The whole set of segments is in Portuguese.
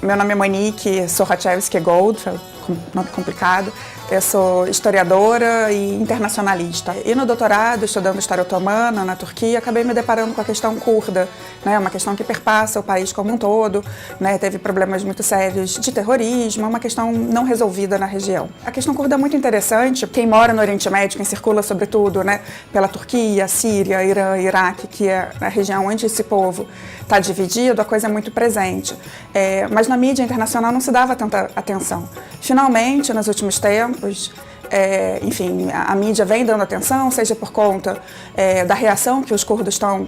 Meu nome é Monique Sochachevsky Gold, nome complicado. Eu sou historiadora e internacionalista. E no doutorado, estudando história otomana na Turquia, acabei me deparando com a questão curda, né? Uma questão que perpassa o país como um todo, né? Teve problemas muito sérios de terrorismo, uma questão não resolvida na região. A questão curda é muito interessante. Quem mora no Oriente Médio, quem circula sobretudo, né, pela Turquia, Síria, Irã, Iraque, que é a região onde esse povo está dividido, a coisa é muito presente. Mas na mídia internacional não se dava tanta atenção. Finalmente, nos últimos tempos, enfim, a mídia vem dando atenção, seja por conta da reação que os curdos estão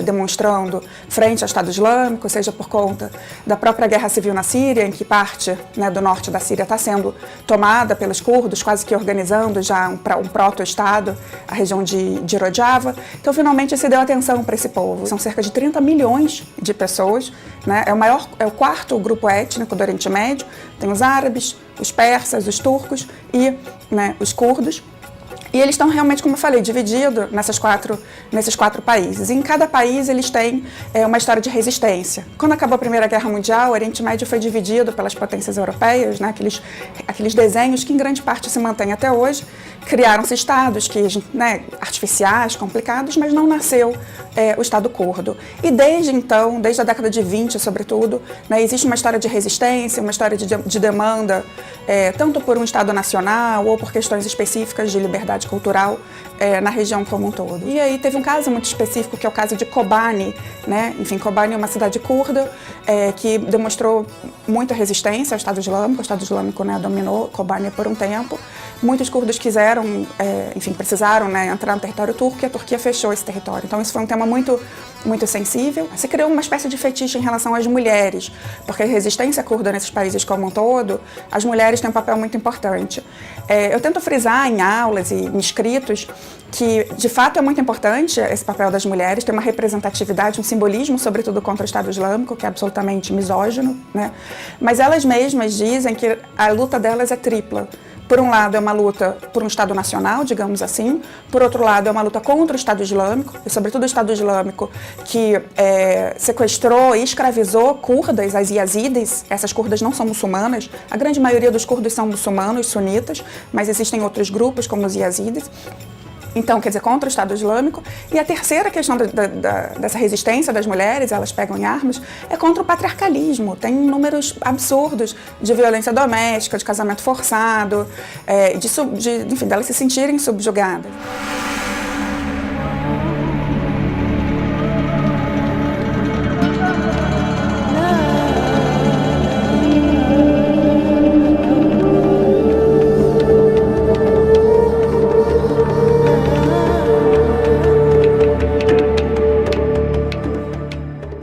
demonstrando frente ao Estado Islâmico, seja por conta da própria guerra civil na Síria, em que parte, né, do norte da Síria está sendo tomada pelos curdos, quase que organizando já um proto-estado, a região de Rojava. Então, finalmente, se deu atenção para esse povo. São cerca de 30 milhões de pessoas, né? É o quarto grupo étnico do Oriente Médio. Tem os árabes, os persas, os turcos e, né, os curdos. E eles estão realmente, como eu falei, divididos nesses quatro países. E em cada país eles têm uma história de resistência. Quando acabou a Primeira Guerra Mundial, o Oriente Médio foi dividido pelas potências europeias, né, aqueles desenhos que em grande parte se mantêm até hoje. Criaram-se estados né, artificiais, complicados, mas não nasceu o Estado curdo. E desde então, desde a década de 20, sobretudo, né, existe uma história de resistência, uma história de demanda, tanto por um Estado nacional ou por questões específicas de liberdade cultural na região como um todo. E aí teve um caso muito específico, que é o caso de Kobani, né? Enfim, Kobani é uma cidade curda que demonstrou muita resistência ao Estado Islâmico. O Estado Islâmico, né, dominou Kobani por um tempo. Muitos curdos quiseram, enfim, precisaram, né, entrar no território turco, e a Turquia fechou esse território. Então isso foi um tema muito, muito sensível. Se criou uma espécie de fetiche em relação às mulheres, porque a resistência curda nesses países como um todo, as mulheres têm um papel muito importante. Eu tento frisar em aulas e em escritos que, de fato, é muito importante esse papel das mulheres, tem uma representatividade, um simbolismo, sobretudo contra o Estado Islâmico, que é absolutamente misógino, né? Mas elas mesmas dizem que a luta delas é tripla. Por um lado, é uma luta por um Estado nacional, digamos assim. Por outro lado, é uma luta contra o Estado Islâmico, e sobretudo o Estado Islâmico que sequestrou e escravizou curdas, as yazidis. Essas curdas não são muçulmanas. A grande maioria dos curdos são muçulmanos, sunitas, mas existem outros grupos, como os yazidis. Então, quer dizer, contra o Estado Islâmico. E a terceira questão dessa resistência das mulheres, elas pegam em armas, é contra o patriarcalismo. Tem números absurdos de violência doméstica, de casamento forçado, enfim, delas se sentirem subjugadas.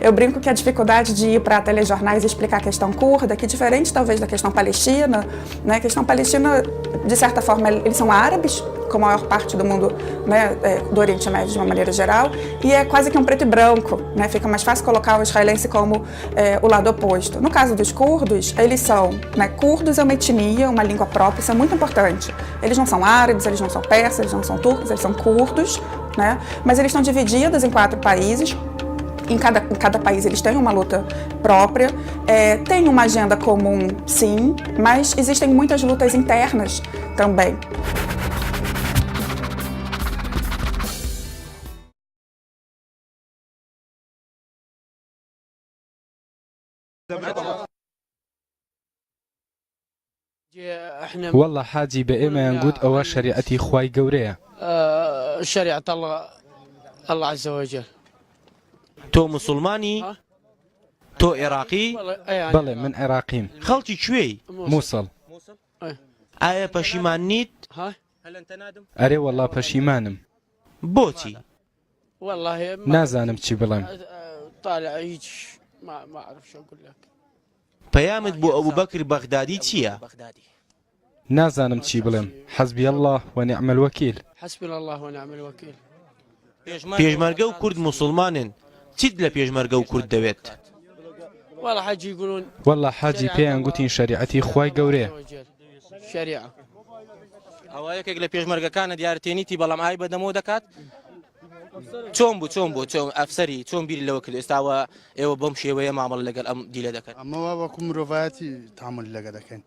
Eu brinco que a dificuldade de ir para telejornais e explicar a questão curda, que diferente talvez da questão palestina, né? A questão palestina, de certa forma, eles são árabes, como a maior parte do mundo, né, do Oriente Médio de uma maneira geral, e é quase que um preto e branco, né? Fica mais fácil colocar o israelense como o lado oposto. No caso dos curdos, eles são, né, curdos é uma etnia, uma língua própria, isso é muito importante. Eles não são árabes, eles não são persas, eles não são turcos, eles são curdos, né? Mas eles estão divididos em 4 países. Em cada país eles têm uma luta própria, tem uma agenda comum, sim, mas existem muitas lutas internas também. والله حاجی بە ئێمە یانگوت ئەوە شریعەتی خوای گەورەیە. شریعة الله عز وجل. تۆ مسلمانی؟ تۆ عێراقی؟ بەڵێ من عێراقیم. خەڵکی کوێی؟ مووسڵ. ئایا پەشیمان نیت؟ ئەرێ وەڵڵا پەشیمانم. بۆچی؟ نازانم چی بڵێم. پەیامت بۆ ئەبوبەکر بەغدادی چییە؟ نازانم چی بڵێم. حەسبی الله وەنیعم الوەکیل. پێشمەرگە و کورد موسڵمانن، چیت لە پێشمەرگە و کورد دەوێت؟ وەڵڵا حاجی پێیان گوتین شریعەتی خوای گەورەیە. ئەوە یەکێک لە پێشمەرگەکانە دیارەتێنیتی، بەڵام ئای بەدەمەوە دەکات؟ چۆن بوو ئەفسەری چۆن بیری لەوە کرد ئێستاوە ئێوە بەم شێوەیە مامەڵ لەگەڵ ئەم دیلە دەکەن ئەمە وەکو مرۆڤایەتی تعامل لەگە دەکەین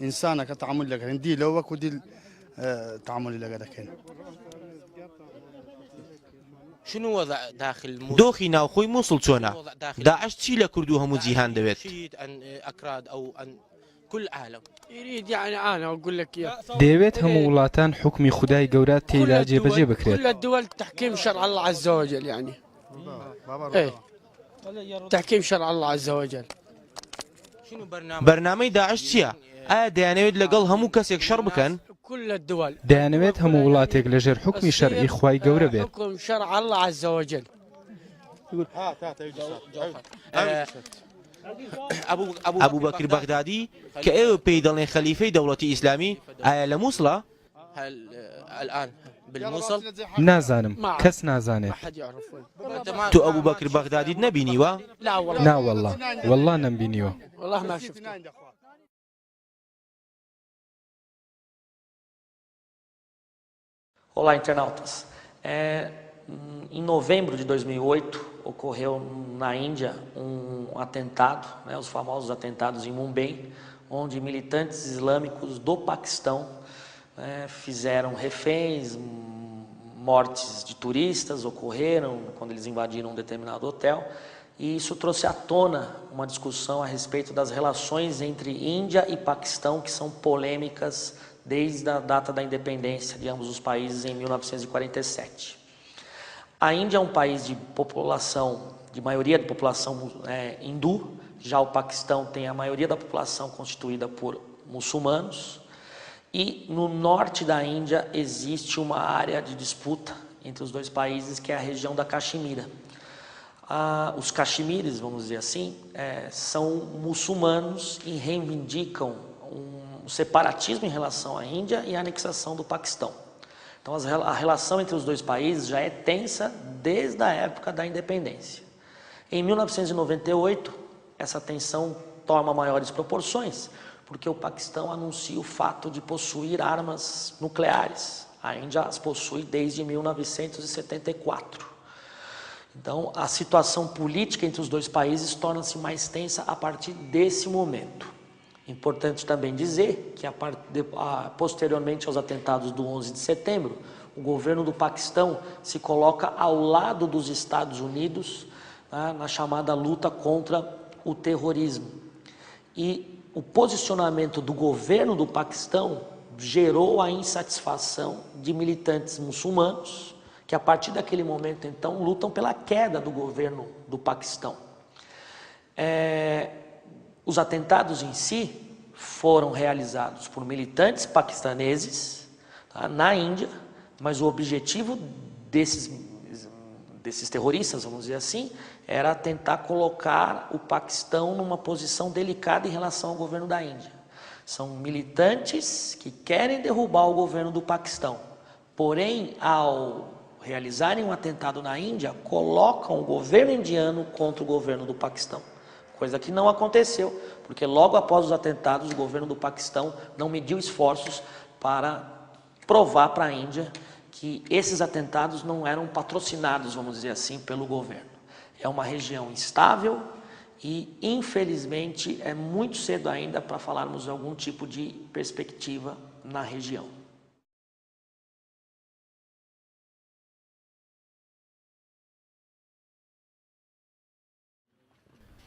ئینسانەکە تعامل لەگەن دیلەوە وەکو دیل تعامل لەگە دەکەین شنو وضع داخل دۆخی ناوخۆی مووسڵ چۆنە داعش چی لە کورد و هەموو جیهان دەوێت ئەکراد ئەو كل عالم يريد يعني انا اقول لك اياه دەیەوێت هەموو وڵاتان حکمی خودای گەورە تێیدا جێبەجێ بکرێت كل الدول تحكيم شرع الله عز وجل يعني ايه تحكيم شرع الله عز وجل بەرنامەی داعش چییە؟ ئایا دەیانەوێت لەگەڵ هەموو کەسێک شەڕ بکەن؟ كل الدول دەیانەوێت هەموو وڵاتێک لەژێر حکمی شەرعی خوای گەورە بێت حكم شرع الله عز وجل ئەبوو بەکر بەغدادی کە ئێوە پێی دەڵێن خەلیفەی دەوڵەتی ئیسلامی ئایا لە مووسڵە؟ الآن بالمووسڵ نازانم کەس نازانێت تو ئەبوو بەکر بەغدادیت نەبینیوە؟ نا وەڵڵا وەڵڵا نەمبینیوە والله ما شفته Olá, internautas. Em novembro de 2008, ocorreu na Índia um atentado, os famosos atentados em Mumbai, onde militantes islâmicos do Paquistão fizeram reféns, mortes de turistas ocorreram quando eles invadiram um determinado hotel, e isso trouxe à tona uma discussão a respeito das relações entre Índia e Paquistão, que são polêmicas desde a data da independência de ambos os países em 1947. A Índia é um país de população, de maioria de população hindu, já o Paquistão tem a maioria da população constituída por muçulmanos, e no norte da Índia existe uma área de disputa entre os dois países, que é a região da Caxemira. Os caxemires, vamos dizer assim, são muçulmanos e reivindicam um separatismo em relação à Índia e a anexação do Paquistão. Então a relação entre os dois países já é tensa desde a época da independência. Em 1998, essa tensão toma maiores proporções, porque o Paquistão anuncia o fato de possuir armas nucleares. A Índia as possui desde 1974. Então a situação política entre os dois países torna-se mais tensa a partir desse momento. Importante também dizer que posteriormente aos atentados do 11 de setembro, o governo do Paquistão se coloca ao lado dos Estados Unidos na chamada luta contra o terrorismo. E o posicionamento do governo do Paquistão gerou a insatisfação de militantes muçulmanos, que a partir daquele momento então lutam pela queda do governo do Paquistão. Os atentados em si foram realizados por militantes paquistaneses na Índia, mas o objetivo desses terroristas, vamos dizer assim, era tentar colocar o Paquistão numa posição delicada em relação ao governo da Índia. São militantes que querem derrubar o governo do Paquistão, porém, ao realizarem um atentado na Índia, colocam o governo indiano contra o governo do Paquistão. Coisa que não aconteceu, porque logo após os atentados o governo do Paquistão não mediu esforços para provar para a Índia que esses atentados não eram patrocinados, vamos dizer assim, pelo governo. É uma região instável e, infelizmente, é muito cedo ainda para falarmos de algum tipo de perspectiva na região.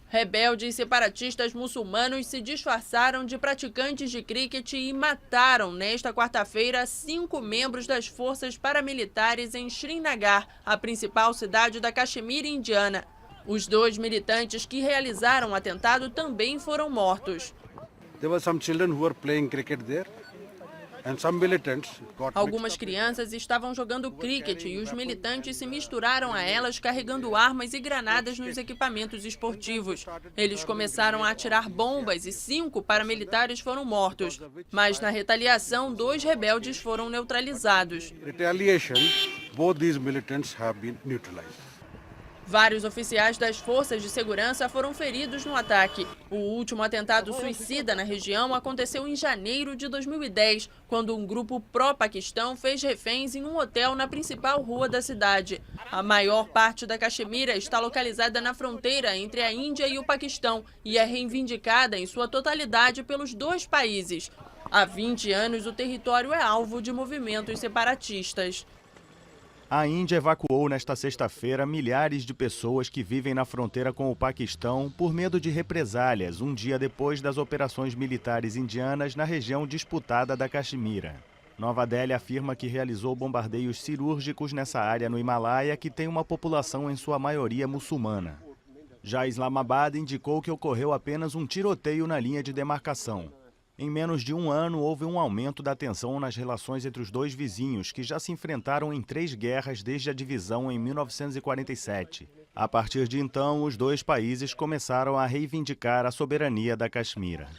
Rebeldes separatistas muçulmanos se disfarçaram de praticantes de cricket e mataram nesta quarta-feira 5 membros das forças paramilitares em Srinagar, a principal cidade da Caxemira indiana. Os 2 militantes que realizaram o atentado também foram mortos. There were some children who were playing cricket there. Algumas crianças estavam jogando cricket e os militantes se misturaram a elas carregando armas e granadas nos equipamentos esportivos. Eles começaram a atirar bombas e 5 paramilitares foram mortos. Mas na retaliação, 2 rebeldes foram neutralizados. Vários oficiais das forças de segurança foram feridos no ataque. O último atentado suicida na região aconteceu em janeiro de 2010, quando um grupo pró-Paquistão fez reféns em um hotel na principal rua da cidade. A maior parte da Caxemira está localizada na fronteira entre a Índia e o Paquistão e é reivindicada em sua totalidade pelos dois países. Há 20 anos, o território é alvo de movimentos separatistas. A Índia evacuou nesta sexta-feira milhares de pessoas que vivem na fronteira com o Paquistão por medo de represálias, um dia depois das operações militares indianas na região disputada da Caxemira. Nova Delhi afirma que realizou bombardeios cirúrgicos nessa área no Himalaia, que tem uma população em sua maioria muçulmana. Já Islamabad indicou que ocorreu apenas um tiroteio na linha de demarcação. Em menos de um ano, houve um aumento da tensão nas relações entre os dois vizinhos, que já se enfrentaram em 3 guerras desde a divisão em 1947. A partir de então, os dois países começaram a reivindicar a soberania da Caxemira.